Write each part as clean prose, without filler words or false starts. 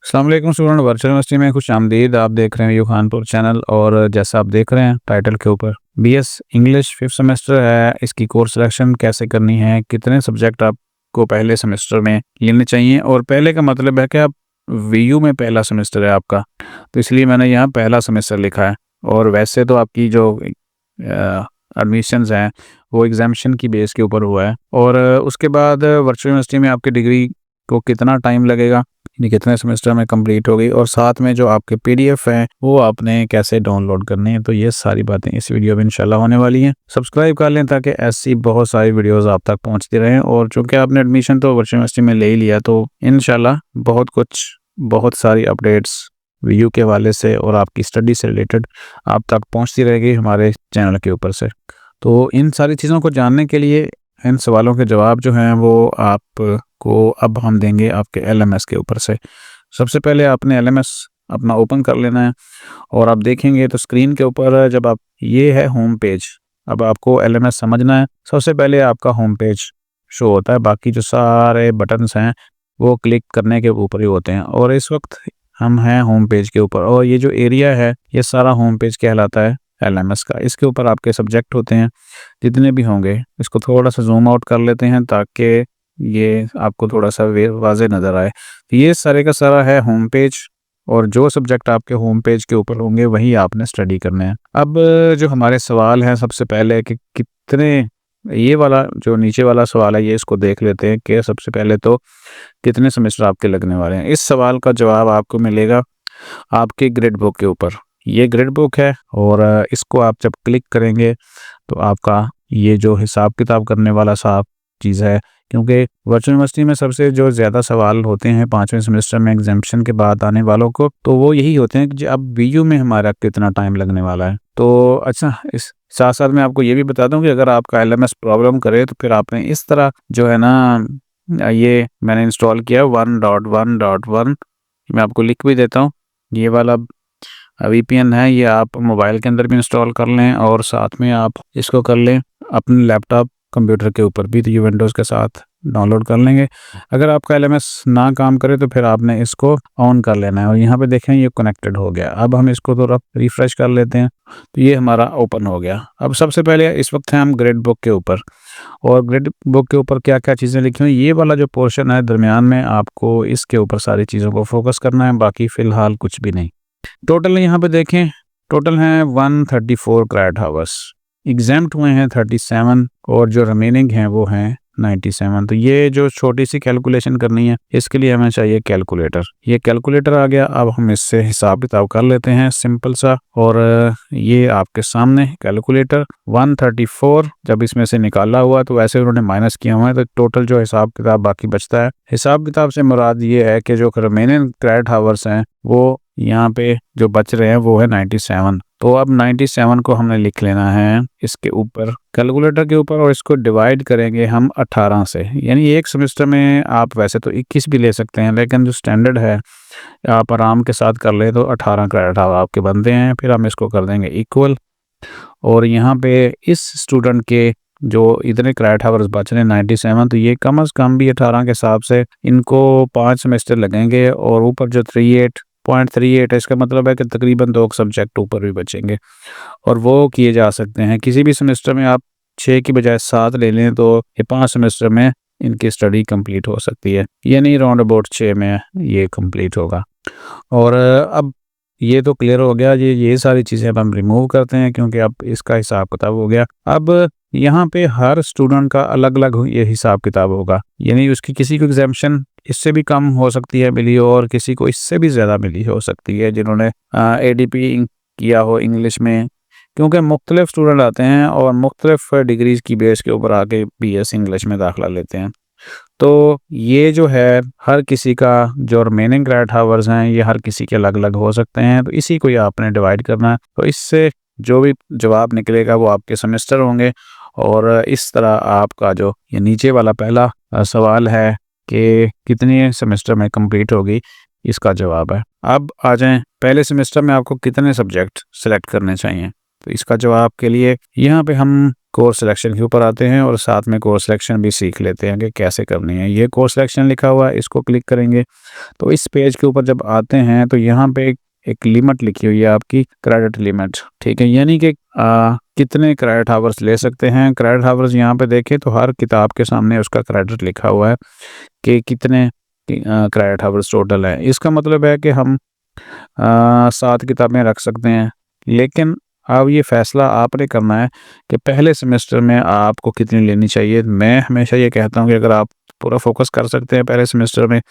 अस्सलाम वालेकुम student, virtual university में खुश आमदीद। आप देख रहे हैं यू खानपुर चैनल और जैसा आप देख रहे हैं टाइटल के ऊपर बीएस इंग्लिश 5th सेमेस्टर है। इसकी कोर्स सिलेक्शन कैसे करनी है, कितने सब्जेक्ट आपको पहले सेमेस्टर में लेने चाहिए। और पहले का मतलब है कि आप वीयू में पहला सेमेस्टर है आपका, तो इसलिए मैंने यहाँ पहला सेमेस्टर लिखा है। और वैसे तो आपकी जो एडमिशन्स हैं वो एग्जामिशन की बेस के ऊपर हुआ है। और उसके बाद वर्चुअल यूनिवर्सिटी में आपकी डिग्री को कितना टाइम लगेगा, यानी कितने सेमेस्टर में कंप्लीट होगी, और साथ में जो आपके पीडीएफ हैं वो आपने कैसे डाउनलोड करने हैं, तो ये सारी बातें इस वीडियो में इंशाल्लाह होने वाली हैं। सब्सक्राइब कर लें ताकि ऐसी बहुत सारी वीडियोस आप तक पहुंचती रहें। और चूँकि आपने एडमिशन तो वर्चुअल यूनिवर्सिटी में ले ही लिया, तो इंशाल्लाह बहुत सारी अपडेट्स वीयू के हवाले से और आपकी स्टडी से रिलेटेड आप तक पहुँचती रहेगी हमारे चैनल के ऊपर से। तो इन सारी चीज़ों को जानने के लिए इन सवालों के जवाब जो हैं वो आपको अब हम देंगे आपके एलएमएस के ऊपर से। सबसे पहले आपने एलएमएस अपना ओपन कर लेना है और आप देखेंगे तो स्क्रीन के ऊपर जब आप ये है होम पेज। अब आपको एलएमएस समझना है, सबसे पहले आपका होम पेज शो होता है, बाकी जो सारे बटन्स हैं वो क्लिक करने के ऊपर ही होते हैं। और इस वक्त हम हैं होम पेज के ऊपर, और ये जो एरिया है ये सारा होम पेज कहलाता है एलएमएस का। इसके ऊपर आपके सब्जेक्ट होते हैं जितने भी होंगे। इसको थोड़ा सा जूम आउट कर लेते हैं ताकि ये आपको थोड़ा सा वाज़े नज़र आए। तो ये सारे का सारा है होम पेज, और जो सब्जेक्ट आपके होम पेज के ऊपर होंगे वही आपने स्टडी करने हैं। अब जो हमारे सवाल हैं सबसे पहले कि कितने, ये वाला जो नीचे वाला सवाल है ये इसको देख लेते हैं कि सबसे पहले तो कितने सेमेस्टर आपके लगने वाले हैं। इस सवाल का जवाब आपको मिलेगा आपके ग्रेड बुक के ऊपर। ये ग्रेड बुक है और इसको आप जब क्लिक करेंगे तो आपका ये जो हिसाब किताब करने वाला सा चीज़ है, क्योंकि वर्चुअल यूनिवर्सिटी में सबसे जो ज़्यादा सवाल होते हैं 5वें सेमेस्टर में एग्जामिशन के बाद आने वालों को, तो वो यही होते हैं कि अब वीयू में हमारा कितना टाइम लगने वाला है। तो अच्छा, इस साथ साथ मैं आपको ये भी बता दूं कि अगर आपका एलएमएस प्रॉब्लम करे तो फिर आपने इस तरह जो है ना, ये मैंने इंस्टॉल किया 1.1.1, मैं आपको लिख भी देता हूँ। ये वाला वीपीएन है, ये आप मोबाइल के अंदर भी इंस्टॉल कर लें और साथ में आप इसको कर लें अपने लैपटॉप कंप्यूटर के ऊपर भी, तो ये विंडोज़ के साथ डाउनलोड कर लेंगे। अगर आपका एलएमएस ना काम करे तो फिर आपने इसको ऑन कर लेना है, और यहाँ पे देखें ये कनेक्टेड हो गया। अब हम इसको थोड़ा रिफ़्रेश कर लेते हैं तो ये हमारा ओपन हो गया। अब सबसे पहले इस वक्त हैं हम ग्रेड बुक के ऊपर, और ग्रेड बुक के ऊपर क्या क्या चीज़ें लिखी हुई, ये वाला जो पोर्शन है दरमियान में, आपको इसके ऊपर सारी चीज़ों को फोकस करना है, बाकी फ़िलहाल कुछ भी नहीं। टोटल यहाँ पे देखें, टोटल हैं 134 क्रेडिट हावर्स, एग्जाम्प्ट हुए हैं 37 और जो रिमेनिंग हैं वो हैं 97। तो ये जो छोटी सी कैलकुलेशन करनी है इसके लिए हमें चाहिए कैलकुलेटर। ये कैलकुलेटर आ गया। अब हम इससे हिसाब किताब कर लेते हैं सिंपल सा, और ये आपके सामने कैलकुलेटर 134 जब इसमें से निकाला हुआ तो वैसे उन्होंने माइनस किया हुआ है, तो टोटल जो हिसाब किताब बाकी बचता है, हिसाब किताब से मुराद ये है कि जो रिमेनिंग क्रेडिट हावर्स हैं वो यहाँ पे जो बच रहे हैं वो है 97। तो अब 97 को हमने लिख लेना है इसके ऊपर कैलकुलेटर के ऊपर, और इसको डिवाइड करेंगे हम 18 से। यानी एक सेमेस्टर में आप वैसे तो 21 भी ले सकते हैं, लेकिन जो स्टैंडर्ड है आप आराम के साथ कर ले तो 18 क्रेडिट आवर आपके बनते हैं। फिर हम इसको कर देंगे इक्वल, और यहाँ पे इस स्टूडेंट के जो इतने क्रेडिट आवर्स बच रहे हैं 97, तो ये कम अज़ कम भी 18 के हिसाब से इनको 5 सेमेस्टर लगेंगे, और ऊपर जो 38.38 है इसका मतलब है कि तकरीबन 2 सब्जेक्ट ऊपर भी बचेंगे, और वो किए जा सकते हैं। किसी भी सेमेस्टर में आप 6 की बजाय 7 ले लें तो ये 5 सेमेस्टर में इनकी स्टडी कंप्लीट हो सकती है, यानी राउंड अबाउट 6 में ये कंप्लीट होगा। और अब ये तो क्लियर हो गया। ये सारी चीज़ें अब हम रिमूव करते हैं क्योंकि अब इसका हिसाब किताब हो गया। अब यहाँ पे हर स्टूडेंट का अलग अलग ये हिसाब किताब होगा, यानी उसकी किसी को एग्जामिशन इससे भी कम हो सकती है मिली हो, और किसी को इससे भी ज़्यादा मिली हो सकती है जिन्होंने एडीपी किया हो इंग्लिश में, क्योंकि मुख्तलिफ स्टूडेंट आते हैं और मुख्तलिफ डिग्रीज़ की बेस के ऊपर आके बीएस इंग्लिश में दाखिला लेते हैं। तो ये जो है हर किसी का जो रिमेनिंग क्रेडिट हावर्स हैं ये हर किसी के अलग अलग हो सकते हैं, तो इसी को ही आपने डिवाइड करना है। तो इससे जो भी जवाब निकलेगा वो आपके सेमेस्टर होंगे, और इस तरह आपका जो ये नीचे वाला पहला सवाल है कि कितने सेमेस्टर में कंप्लीट होगी, इसका जवाब है। अब आ जाएं पहले सेमेस्टर में आपको कितने सब्जेक्ट सेलेक्ट करने चाहिए, तो इसका जवाब के लिए यहाँ पे हम कोर्स सिलेक्शन के ऊपर आते हैं और साथ में कोर्स सिलेक्शन भी सीख लेते हैं कि कैसे करनी है। ये कोर्स सिलेक्शन लिखा हुआ है, इसको क्लिक करेंगे तो इस पेज के ऊपर जब आते हैं तो यहाँ पे एक लिमिट लिखी हुई है आपकी, क्रेडिट लिमिट, ठीक है, यानी कि कितने क्रेडिट आवर्स ले सकते हैं। क्रेडिट आवर्स यहाँ पे देखें तो हर किताब के सामने उसका क्रेडिट लिखा हुआ है कि कितने क्रेडिट आवर्स टोटल है। इसका मतलब है कि हम 7 किताबें रख सकते हैं, लेकिन अब ये फ़ैसला आपने करना है कि पहले सेमेस्टर में आपको कितनी लेनी चाहिए। मैं हमेशा ये कहता हूँ कि अगर आप पूरा फ़ोकस कर सकते हैं पहले सेमेस्टर में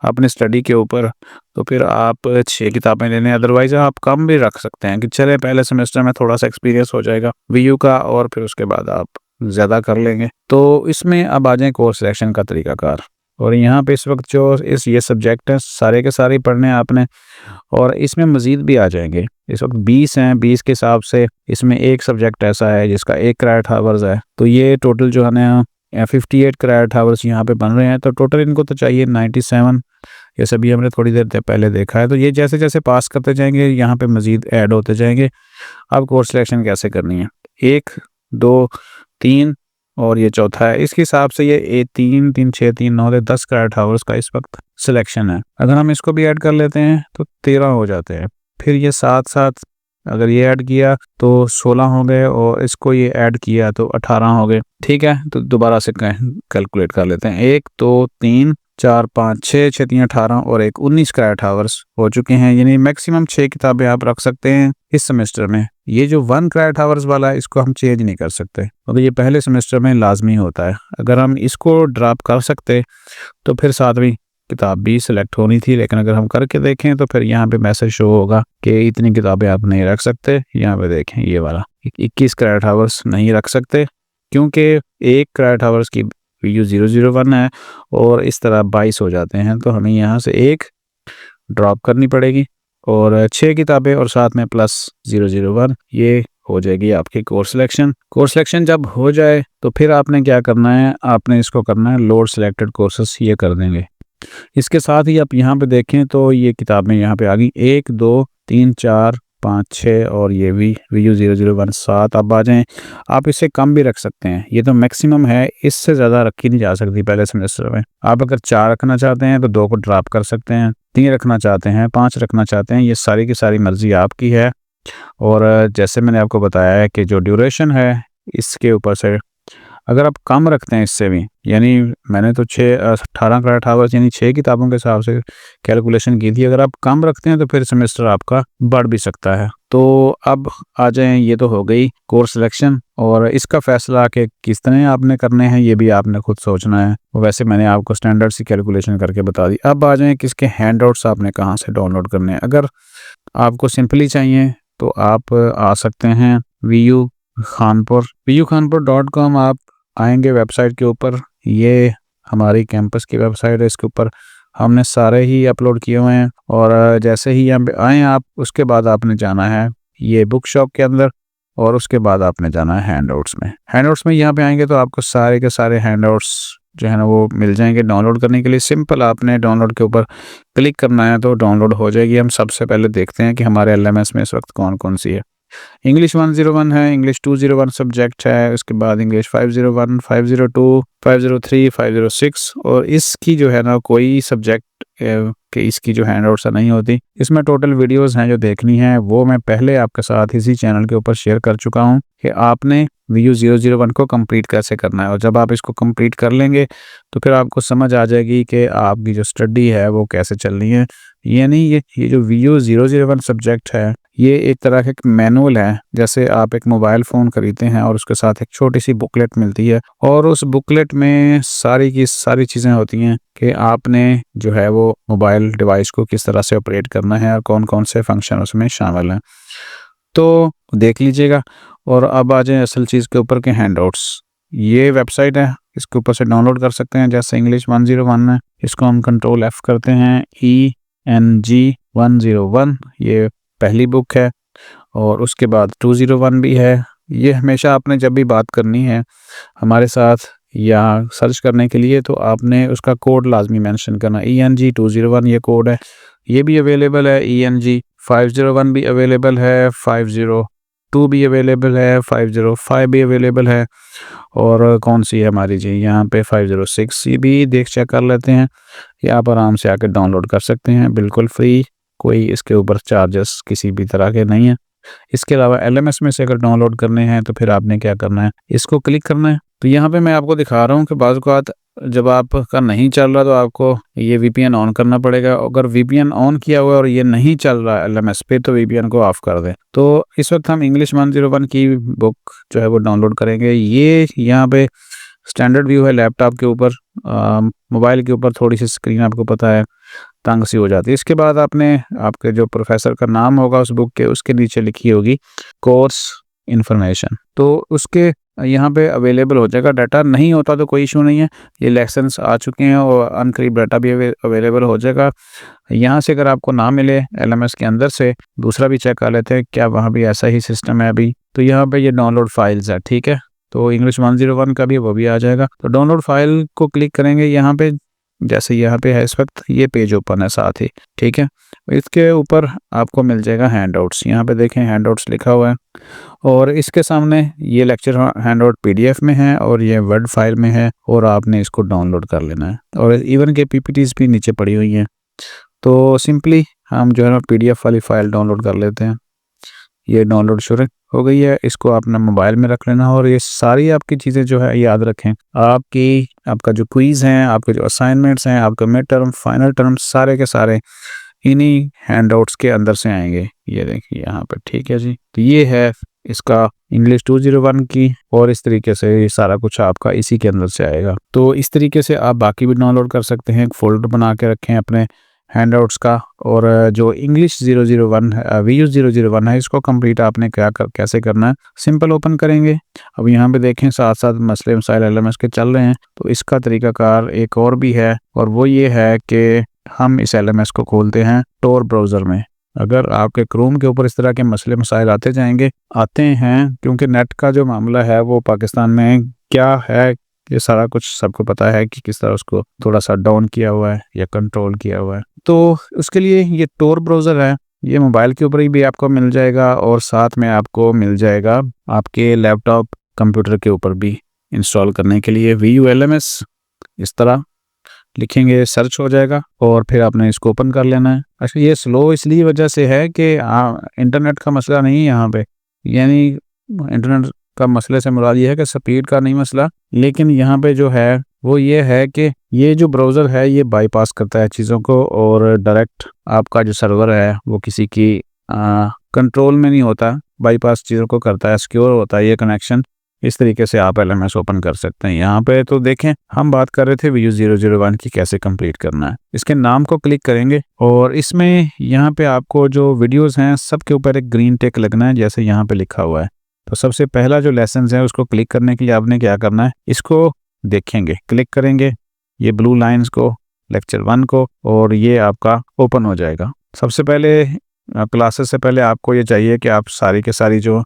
अपनी स्टडी के ऊपर, तो फिर आप 6 किताबें ले लें, अदरवाइज़ आप कम भी रख सकते हैं कि चले पहले सेमेस्टर में थोड़ा-सा एक्सपीरियंस हो जाएगा वीयू का और फिर उसके बाद आप ज़्यादा कर लेंगे। तो इसमें अब आ जाएँ कोर्स सिलेक्शन का तरीक़ाकार। और यहाँ पे इस वक्त जो ये सब्जेक्ट हैं सारे के सारे पढ़ने हैं आपने, और इसमें मज़ीद भी आ जाएंगे। इस वक्त 20 हैं, 20 के हिसाब से इसमें एक सब्जेक्ट ऐसा है जिसका 1 क्रेडिट आवर्स है, तो ये टोटल जो है ना 58 क्रेडिट आवर्स यहाँ पे बन रहे हैं। तो टोटल इनको तो चाहिए 97, ये सभी हमने थोड़ी देर पहले देखा है। तो ये जैसे जैसे पास करते जाएंगे यहाँ पे मज़ीद ऐड होते जाएंगे। अब कोर्स सिलेक्शन कैसे करनी है, 1, 2, 3 और ये चौथा है, इसके हिसाब से ये 3, 3, 6, 3, 9, 10 क्रेडिट आवर्स का इस वक्त सिलेक्शन है। अगर हम इसको भी ऐड कर लेते हैं तो 13 हो जाते हैं। फिर ये 7 अगर ये ऐड किया तो 16 हो गए, और इसको ये ऐड किया तो 18 हो गए। ठीक है, तो दोबारा से कैलकुलेट कर लेते हैं। 1, 2, 3, 4, 5, 6, 6, 3, 18 और 1, 19 क्रेडिट आवर्स हो चुके हैं। यानी मैक्सिमम 6 किताबें आप रख सकते हैं इस सेमेस्टर में। ये जो 1 क्रेडिट आवर्स वाला है इसको हम चेंज नहीं कर सकते, क्योंकि ये पहले सेमेस्टर में लाजमी होता है। अगर हम इसको ड्रॉप कर सकते तो फिर 7वीं किताब भी सिलेक्ट होनी थी, लेकिन अगर हम करके देखें तो फिर यहाँ पे मैसेज शो होगा कि इतनी किताबें आप नहीं रख सकते। यहाँ पे देखें ये वाला 21 क्रेडिट आवर्स नहीं रख सकते, क्योंकि 1 क्रेडिट आवर्स की वीयू 001 है और इस तरह 22 हो जाते हैं। तो हमें यहाँ से 1 ड्रॉप करनी पड़ेगी और 6 किताबें और साथ में प्लस 001, ये हो जाएगी आपकी कोर्स सिलेक्शन। कोर्स सिलेक्शन जब हो जाए तो फिर आपने क्या करना है, आपने इसको करना है लोड सिलेक्टेड कोर्सेस, ये कर देंगे। इसके साथ ही आप यहाँ पे देखें तो ये किताबें यहाँ पे आ गई 1, 2, 3, 4, 5, 6 और ये भी वीयू 001 7। अब आ जाएँ, आप इससे कम भी रख सकते हैं, ये तो मैक्सिमम है, इससे ज़्यादा रखी नहीं जा सकती पहले सेमेस्टर में। आप अगर 4 रखना चाहते हैं तो 2 को ड्रॉप कर सकते हैं, 3 रखना चाहते हैं, 5 रखना चाहते हैं, ये सारी की सारी मर्ज़ी आपकी है। और जैसे मैंने आपको बताया है कि जो ड्यूरेशन है इसके ऊपर से अगर आप कम रखते हैं इससे भी, यानी मैंने तो 18 क्रेडिट आवर्स यानी 6 किताबों के हिसाब से कैलकुलेशन की थी, अगर आप कम रखते हैं तो फिर सेमेस्टर आपका बढ़ भी सकता है। तो अब आ जाएं, ये तो हो गई कोर्स सिलेक्शन, और इसका फ़ैसला कि किस तरह आपने करने हैं ये भी आपने खुद सोचना है। वैसे मैंने आपको स्टैंडर्ड सी कैलकुलेशन करके बता दी। अब आ जाएँ किसके हैंडआउट्स आपने कहाँ से डाउनलोड करने हैं। अगर आपको सिंपली चाहिए तो आप आ सकते हैं वीयू खानपुर.com। आप आएंगे वेबसाइट के ऊपर, ये हमारी कैंपस की वेबसाइट है, इसके ऊपर हमने सारे ही अपलोड किए हुए हैं। और जैसे ही यहाँ पे आएँ आप, उसके बाद आपने जाना है ये बुक शॉप के अंदर, और उसके बाद आपने जाना है हैंडआउट्स में। यहाँ पे आएंगे तो आपको सारे के सारे हैंडआउट्स जो है ना वो मिल जाएंगे डाउनलोड करने के लिए। सिंपल आपने डाउनलोड के ऊपर क्लिक करना है तो डाउनलोड हो जाएगी। हम सबसे पहले देखते हैं कि हमारे LMS में इस वक्त कौन कौन सी है। इंग्लिश 101 है, इंग्लिश 201 सब्जेक्ट है, उसके बाद इंग्लिश 501, 502, 503, 506, और इसकी जो है ना कोई सब्जेक्ट कि इसकी जो हैंडआउट्स नहीं होती। इसमें टोटल वीडियोस हैं जो देखनी है, वो मैं पहले आपके साथ इसी चैनल के ऊपर शेयर कर चुका हूं कि आपने वीयू 001 को कंप्लीट कैसे करना है। और जब आप इसको कंप्लीट कर लेंगे तो फिर आपको समझ आ जाएगी कि आपकी जो स्टडी है वो कैसे चलनी है। यानी ये जो वीयू 001 सब्जेक्ट है ये एक तरह का एक मैनुअल है। जैसे आप एक मोबाइल फ़ोन खरीदते हैं और उसके साथ एक छोटी सी बुकलेट मिलती है, और उस बुकलेट में सारी की सारी चीज़ें होती हैं कि आपने जो है वो मोबाइल डिवाइस को किस तरह से ऑपरेट करना है और कौन कौन से फंक्शन उसमें शामिल हैं। तो देख लीजिएगा। और अब आ जाए असल चीज़ के ऊपर के हैंडआउट्स। ये वेबसाइट है, इसके ऊपर से डाउनलोड कर सकते हैं। जैसे इंग्लिश 101 है, इसको हम कंट्रोल F करते हैं, ENG 101 ये पहली बुक है, और उसके बाद 201 भी है। ये हमेशा आपने जब भी बात करनी है हमारे साथ या सर्च करने के लिए तो आपने उसका कोड लाजमी मेंशन करना। ENG 201 ये कोड है, ये भी अवेलेबल है। ENG 501 भी अवेलेबल है, 50 502 भी अवेलेबल है, 505 भी अवेलेबल है, और कौन सी है हमारी जी, यहाँ पे 506 ये भी चेक कर लेते हैं। ये आप आराम से आकर डाउनलोड कर सकते हैं, बिल्कुल फ्री, कोई इसके ऊपर चार्जेस किसी भी तरह के नहीं है। इसके अलावा LMS में से अगर डाउनलोड करने हैं तो फिर आपने क्या करना है, इसको क्लिक करना है। तो यहाँ पे मैं आपको दिखा रहा हूँ कि बाज़ औक़ात जब आपका नहीं चल रहा तो आपको ये VPN ऑन करना पड़ेगा। अगर VPN ऑन किया हुआ है और ये नहीं चल रहा है LMS पे, तो VPN को ऑफ़ कर दें। तो इस वक्त हम इंग्लिश 101 की बुक जो है वो डाउनलोड करेंगे। ये यहाँ पे स्टैंडर्ड व्यू है लैपटॉप के ऊपर, मोबाइल के ऊपर थोड़ी सी स्क्रीन आपको पता है तंग सी हो जाती है। इसके बाद आपने आपके जो प्रोफेसर का नाम होगा उस बुक के, उसके नीचे लिखी होगी कोर्स इन्फॉर्मेशन, तो उसके यहाँ पे अवेलेबल हो जाएगा। डाटा नहीं होता तो कोई इशू नहीं है, ये लेसन्स आ चुके हैं और अनकरीब डाटा भी अवेलेबल हो जाएगा। यहाँ से अगर आपको ना मिले LMS के अंदर से, दूसरा भी चेक कर लेते हैं क्या वहाँ भी ऐसा ही सिस्टम है अभी। तो यहाँ पे ये डाउनलोड फाइल्स है, ठीक है, तो इंग्लिश 101 का भी वो भी आ जाएगा। तो डाउनलोड फाइल को क्लिक करेंगे यहाँ पे, जैसे यहाँ पे है इस वक्त ये पेज ओपन है साथ ही, ठीक है। इसके ऊपर आपको मिल जाएगा हैंडआउट्स, यहाँ पे देखें हैंडआउट्स लिखा हुआ है, और इसके सामने ये लेक्चर हैंडआउट PDF में है और ये वर्ड फाइल में है, और आपने इसको डाउनलोड कर लेना है। और इवन के PPTs भी नीचे पड़ी हुई हैं। तो सिंपली हम जो है ना PDF वाली फ़ाइल डाउनलोड कर लेते हैं। ये डाउनलोड शुरू हो गई है, इसको आपने मोबाइल में रख लेना। और ये सारी आपकी चीज़ें जो है याद रखें, आपका जो क्विज़ हैं, आपके जो असाइनमेंट्स हैं, आपका मिड टर्म, फाइनल टर्म, सारे के सारे इन्हीं हैंडआउट्स के अंदर से आएंगे। ये देखिए यहाँ पे, ठीक है जी। तो ये है इसका इंग्लिश 201 की, और इस तरीके से ये सारा कुछ आपका इसी के अंदर से आएगा। तो इस तरीके से आप बाकी भी डाउनलोड कर सकते हैं। एक फ़ोल्डर बना के रखें अपने हैंडआउट्स का, और जो इंग्लिश 001 है, VU 001 है, इसको कंप्लीट आपने कैसे करना है, सिंपल ओपन करेंगे। अब यहाँ पे देखें साथ साथ मसले मसाइल LMS के चल रहे हैं। तो इसका तरीकाकार एक और भी है, और वो ये है कि हम इस LMS को खोलते हैं Tor ब्राउज़र में। अगर आपके क्रोम के ऊपर इस तरह के मसले मसाइल आते हैं, क्योंकि नेट का जो मामला है वो पाकिस्तान में क्या है, ये सारा कुछ सबको पता है कि किस तरह उसको थोड़ा सा डाउन किया हुआ है या कंट्रोल किया हुआ है। तो उसके लिए ये Tor ब्राउज़र है, ये मोबाइल के ऊपर ही भी आपको मिल जाएगा, और साथ में आपको मिल जाएगा आपके लैपटॉप कंप्यूटर के ऊपर भी इंस्टॉल करने के लिए। VU LMS इस तरह लिखेंगे, सर्च हो जाएगा, और फिर आपने इसको ओपन कर लेना है। अच्छा, ये स्लो इसलिए वजह से है कि इंटरनेट का मसला नहीं है यहाँ पे, यानी इंटरनेट का मसले से मुराद ये है कि स्पीड का नहीं मसला, लेकिन यहाँ पे जो है वो ये है कि ये जो ब्राउज़र है ये बाईपास करता है चीज़ों को, और डायरेक्ट आपका जो सर्वर है वो किसी की कंट्रोल में नहीं होता, बाईपास चीज़ों को करता है, सिक्योर होता है ये कनेक्शन। इस तरीके से आप LMS ओपन कर सकते हैं। यहाँ पे तो देखें हम बात कर रहे थे VU 001 की कैसे कंप्लीट करना है। इसके नाम को क्लिक करेंगे, और इसमें यहाँ पे आपको जो वीडियोस हैं सबके ऊपर एक ग्रीन टिक लगना है, जैसे यहाँ पे लिखा हुआ है। तो सबसे पहला जो लेसन है उसको क्लिक करने के लिए आपने क्या करना है, इसको देखेंगे, क्लिक करेंगे ये ब्लू लाइन्स को, लेक्चर 1 को, और ये आपका ओपन हो जाएगा। सबसे पहले क्लासेस से पहले आपको ये चाहिए कि आप सारी के सारी जो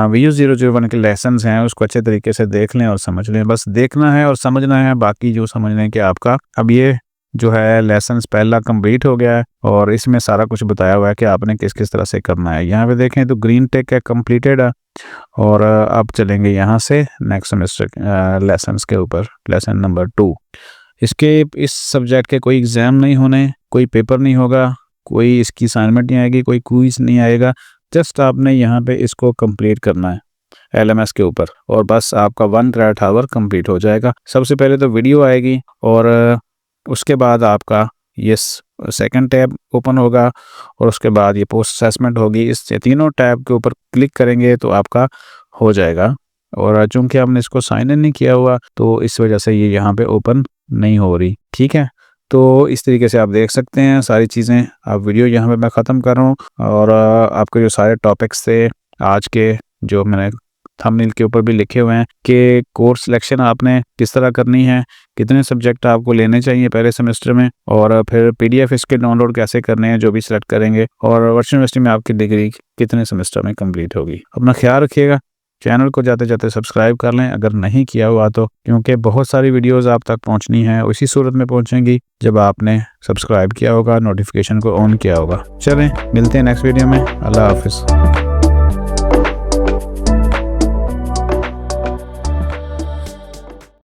VU 001 के लेसन्स हैं उसको अच्छे तरीके से देख लें और समझ लें। बस देखना है और समझना है, बाकी जो समझने के आपका अब ये जो है लेसन्स पहला कंप्लीट हो गया है, और इसमें सारा कुछ बताया हुआ है कि आपने किस किस तरह से करना है। यहाँ पे देखें तो ग्रीन टिक है, कंप्लीटेड है, और अब चलेंगे यहाँ से नेक्स्ट सेमेस्टर लेसन्स के ऊपर, लेसन नंबर 2। इसके इस सब्जेक्ट के कोई एग्ज़ाम नहीं होने, कोई पेपर नहीं होगा, कोई इसकी असाइनमेंट नहीं आएगी, कोई क्विज नहीं आएगा, जस्ट आपने यहाँ पे इसको कंप्लीट करना है LMS के ऊपर, और बस आपका 1 क्रेडिट आवर कंप्लीट हो जाएगा। सबसे पहले तो वीडियो आएगी, और उसके बाद आपका ये सेकंड टैब ओपन होगा, और उसके बाद ये पोस्ट असेसमेंट होगी। इस तीनों टैब के ऊपर क्लिक करेंगे तो आपका हो जाएगा, और चूँकि हमने इसको साइन इन नहीं किया हुआ तो इस वजह से ये यहाँ पे ओपन नहीं हो रही, ठीक है। तो इस तरीके से आप देख सकते हैं सारी चीज़ें। आप वीडियो यहाँ पे मैं ख़त्म कर रहा हूँ, और आपके जो सारे टॉपिक्स थे आज के, जो मैंने थंबनेल के ऊपर भी लिखे हुए हैं कि कोर्स सिलेक्शन आपने किस तरह करनी है, कितने सब्जेक्ट आपको लेने चाहिए पहले सेमेस्टर में, और फिर PDF इसके डाउनलोड कैसे करने हैं जो भी सिलेक्ट करेंगे, और वर्चुअल यूनिवर्सिटी में आपकी डिग्री कितने सेमेस्टर में कंप्लीट होगी। अपना ख्याल रखिएगा, चैनल को जाते जाते सब्सक्राइब कर लें अगर नहीं किया हुआ तो, क्योंकि बहुत सारी वीडियोस आप तक पहुंचनी है, उसी सूरत में पहुंचेंगी जब आपने सब्सक्राइब किया होगा, नोटिफिकेशन को ऑन किया होगा। चलें मिलते हैं नेक्स्ट वीडियो में। अल्लाह हाफिज़।